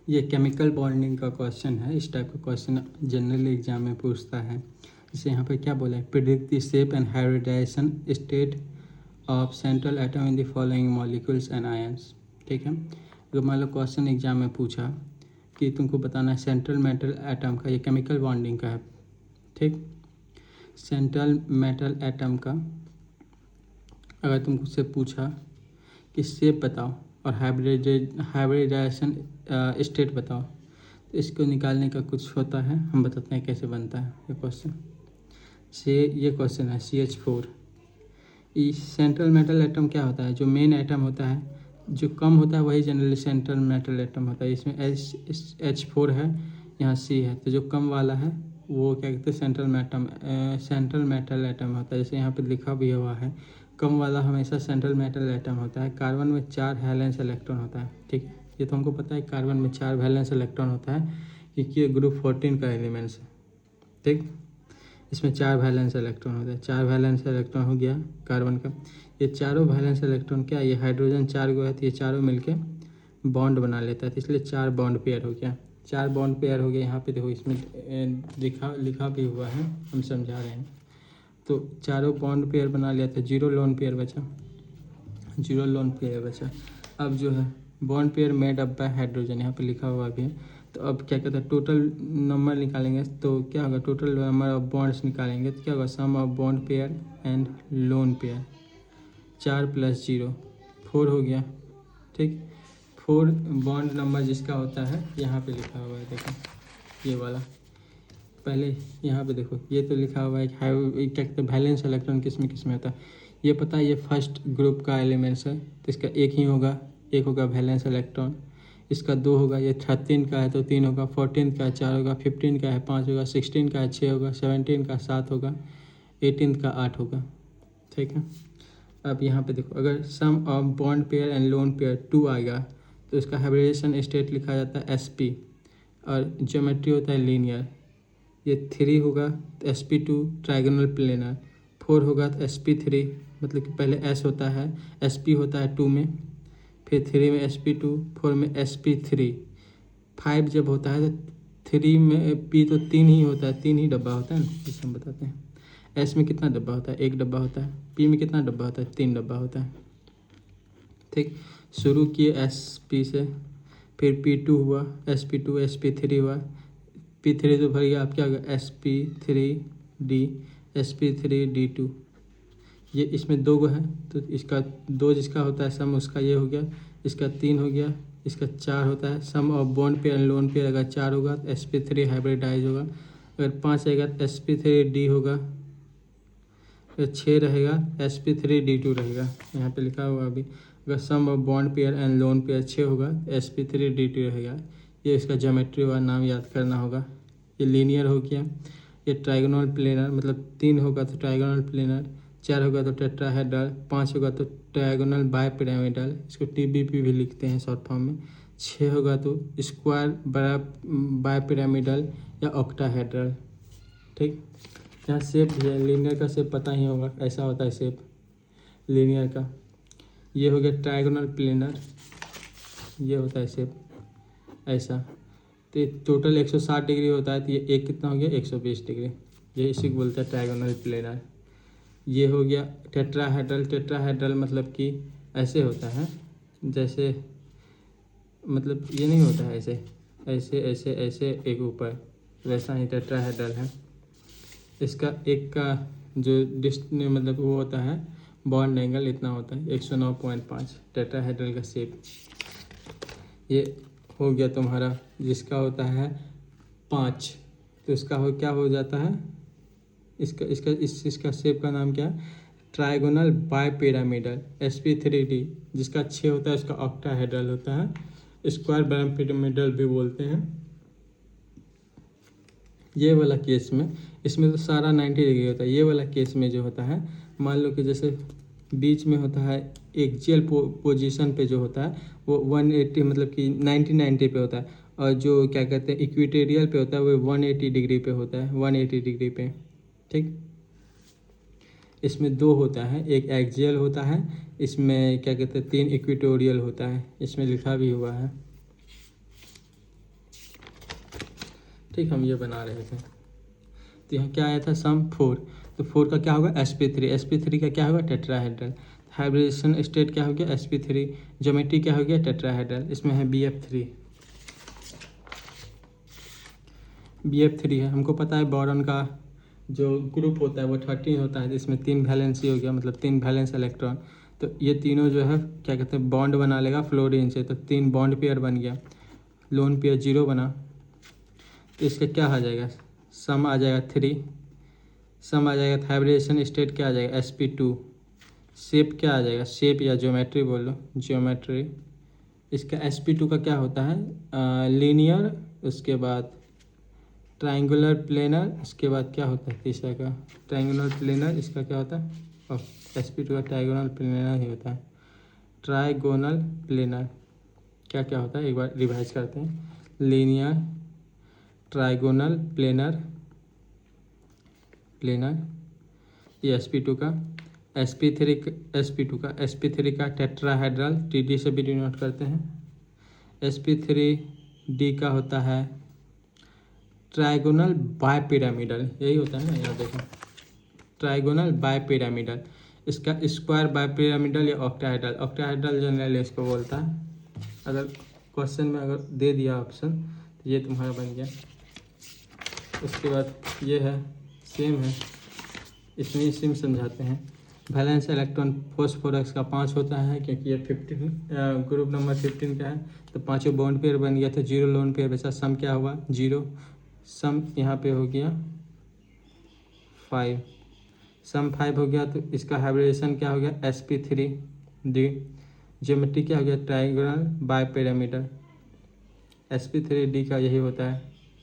ये chemical bonding का question है। इस टाइप का क्वेश्चन जनरली एग्जाम में पूछता है। जैसे यहाँ पे क्या बोला है, predict the shape and hybridization state of central atom in the following molecules and ions. ठीक है, अगर मान लो क्वेश्चन एग्जाम में पूछा कि तुमको बताना है सेंट्रल मेटल एटम का, ये केमिकल बॉन्डिंग का है। ठीक, सेंट्रल मेटल एटम का अगर तुमसे पूछा कि शेप बताओ और हाइब्रिडाइजेशन स्टेट बताओ, तो इसको निकालने का कुछ होता है, हम बताते हैं कैसे बनता है ये क्वेश्चन। ये क्वेश्चन है CH4। इस सेंट्रल मेटल एटम क्या होता है, जो मेन एटम होता है, जो कम होता है वही जनरली सेंट्रल मेटल एटम होता है। इसमें H4 है, यहाँ C है, तो जो कम वाला है वो क्या कहते हैं सेंट्रल मेटल एटम होता है। जैसे यहाँ पे लिखा भी हुआ है, कम वाला हमेशा सेंट्रल मेटल एटम होता है। कार्बन में 4 वैलेंस इलेक्ट्रॉन होता है। ठीक है, ये तो हमको पता है, कार्बन में 4 वैलेंस इलेक्ट्रॉन होता है क्योंकि ये ग्रुप 14 का एलिमेंट्स है। ठीक, इसमें 4 वैलेंस इलेक्ट्रॉन होता है। 4 वैलेंस इलेक्ट्रॉन हो गया कार्बन का। ये चारों वैलेंस इलेक्ट्रॉन क्या, ये हाइड्रोजन 4 गो है, तो ये चारों मिलके बॉन्ड बना लेता है, तो इसलिए 4 बॉन्ड पेयर हो गया। 4 बॉन्ड पेयर हो गया। यहाँ पे देखो इसमें लिखा भी हुआ है, हम समझा रहे हैं। तो चारों बॉन्ड पेयर बना लिया था, 0 लोन पेयर बचा, 0 लोन पेयर बचा। अब जो है bond pair made up by hydrogen, यहाँ पे लिखा हुआ भी है। तो अब क्या कहते हैं, टोटल नंबर निकालेंगे तो क्या होगा, टोटल नंबर ऑफ बॉन्ड्स निकालेंगे तो क्या होगा, sum of bond pair and lone pair. 4 + 0 4 हो गया। ठीक, 4 बॉन्ड नंबर जिसका होता है यहाँ पे लिखा हुआ है, देखो ये वाला। पहले यहाँ पे देखो, ये तो लिखा हुआ है क्या कहते हैं, वैलेंस इलेक्ट्रॉन किस में होता है, ये पता है, ये फर्स्ट ग्रुप का एलिमेंट्स है, तो इसका एक ही होगा, एक होगा वैलेंस इलेक्ट्रॉन। इसका 2 होगा, ये 13 का है तो 3 होगा, 14 का है 4 होगा, 15 का है 5 होगा, 16 का है 6 होगा, 17 का 7 होगा, 18 का 8 होगा। ठीक है, अब यहाँ पे देखो, अगर sum of bond pair and lone pair 2 आएगा तो इसका हाइब्रिडेशन स्टेट लिखा जाता है SP, और ज्योमेट्री होता है लीनियर। ये 3 होगा तो SP2 ट्राइगोनल प्लेनर, 4 होगा तो SP3, मतलब कि पहले S होता है, SP होता है 2 में, फिर 3 में SP2, 4 में SP3, 5 जब होता है तो 3 में P तो 3 ही होता है, 3 ही डब्बा होता है ना, जैसे हम बताते हैं। S में कितना डब्बा होता है, 1 डब्बा होता है। P में कितना डब्बा होता है, 3 डब्बा होता है। ठीक, शुरू किए SP से, फिर P2 हुआ, SP2 SP3 हुआ, P3 तो भर गया, आप क्या होगा SP3D, SP3D2। ये इसमें 2 गो है तो इसका 2 जिसका होता है सम, उसका ये हो गया, इसका 3 हो गया, इसका 4 होता है। Sum of bond pair lone pair अगर 4 होगा तो SP3 हाइब्रिडाइज होगा, अगर 5 आएगा तो SP3D होगा, अगर 6 रहेगा SP3D2 रहेगा। यहाँ पे लिखा हुआ अभी, अगर sum of bond pair and lone pair 6 होगा तो SP3D2 रहेगा। ये इसका ज्योमेट्री वाला नाम याद करना होगा। ये लीनियर हो गया, ये ट्राइगोनल प्लेनर, मतलब 3 होगा तो ट्राइगोनल प्लेनर, 4 होगा तो टेट्राहेड्रल, 5 होगा तो ट्राइगोनल बायपिरामिडल, इसको TBP भी लिखते हैं शॉर्ट फॉर्म में, 6 होगा तो स्क्वायर बड़ा बायपिरामिडल या ऑक्टाहेड्रल। ठीक, यहाँ शेप भी है, लीनियर का शेप पता ही होगा, ऐसा होता है शेप लीनियर का। ये हो गया ट्राइगोनल प्लेनर, ये होता है शेप ऐसा। तो टोटल 160 डिग्री होता है, तो ये एक कितना हो गया, 120 डिग्री। ये इसी को बोलते हैं ट्राइगोनल प्लेनर। ये हो गया टेट्राहेड्रल। टेट्राहेड्रल मतलब कि ऐसे होता है, जैसे मतलब ये नहीं होता है ऐसे ऐसे ऐसे ऐसे एक ऊपर, वैसा ही टेट्राहेड्रल है। इसका एक का जो मतलब वो होता है बॉन्ड एंगल इतना होता है 109.5, टेट्राहेड्रल का शेप। ये हो गया तुम्हारा, जिसका होता है 5, तो इसका क्या हो जाता है, इसका शेप का नाम क्या है, ट्राइगोनल बायपिरामिडल SP3D। जिसका 6 होता है इसका ऑक्टाहेड्रल होता है, स्क्वायर बायपिरामिडल भी बोलते हैं। ये वाला केस में, इसमें तो सारा 90 डिग्री होता है। ये वाला केस में जो होता है, मान लो कि जैसे बीच में होता है एक्सियल पोजीशन पे जो होता है वो 180 मतलब कि 90 पे होता है, और जो क्या कहते हैं इक्वेटोरियल पे होता है वो 180 डिग्री पे होता है, 180 डिग्री पे। ठीक, इसमें 2 होता है, एक एक्सियल होता है, इसमें क्या कहते हैं 3 इक्वेटोरियल होता है, इसमें लिखा भी हुआ है। ठीक, हम ये बना रहे थे। तो यहाँ क्या आया था, सम 4, तो 4 का क्या होगा, sp3, sp3 का क्या होगा, टेट्राहेड्रल। हाइब्रिडेशन स्टेट क्या हो गया, sp3, ज्योमेट्री क्या हो गया, टेट्राहेड्रल। इसमें है bf3, bf3 है। हमको पता है बोरॉन का जो ग्रुप होता है वो 13 होता है, जिसमें 3 वैलेंसी हो गया, मतलब 3 वैलेंस इलेक्ट्रॉन। तो ये तीनों जो है क्या कहते हैं, बॉन्ड बना लेगा फ्लोरीन से, तो 3 बॉन्ड पेयर बन गया, लोन पेयर 0 बना। तो इसका क्या आ जाएगा, सम आ जाएगा 3, सम आ जाएगा। हाइब्रिडेशन स्टेट क्या आ जाएगा, sp2। शेप क्या आ जाएगा, शेप या ज्योमेट्री बोलो, ज्योमेट्री। इसका sp2 का क्या होता है, लीनियर, उसके बाद ट्राइंगुलर प्लेनर, इसके बाद क्या होता है तीसरा का, ट्राइंगुलर प्लेनर। इसका क्या होता है, sp2 का ट्राइगोनल प्लेनर ही होता है, ट्राइगोनल प्लेनर। क्या क्या होता है एक बार रिवाइज करते हैं, लीनियर, ट्राइगोनल प्लेनर, ये sp2 का। sp3 का टेट्राहेड्रल, dd से भी डिनोट करते हैं। sp3d का होता है ट्राइगोनल बाइपिरामिडल, यही होता है ना, यहाँ देखो, ट्राइगोनल बाइपिरामिडल। इसका स्क्वायर बाइपिरामिडल या ऑक्टाहेड्रल, ऑक्टाहेड्रल जनरली इसको बोलता है। अगर क्वेश्चन में अगर दे दिया ऑप्शन तो ये तुम्हारा बन गया। उसके बाद ये है, सेम है, इसमें सेम समझाते हैं। वैलेंस इलेक्ट्रॉन फॉस्फोरस का 5 होता है, क्योंकि ये 15 ग्रुप नंबर 15 का है, तो 5 बॉन्ड पेयर बन गया, तो 0 लोन पेयर बचा। सम क्या हुआ, 0, सम यहाँ पे हो गया 5, सम 5 हो गया। तो इसका हाइब्रिडेशन क्या हो गया, sp3d। ज्योमेट्री क्या हो गया, ट्राइगोनल बाइपिरामिडल। sp3d का यही होता है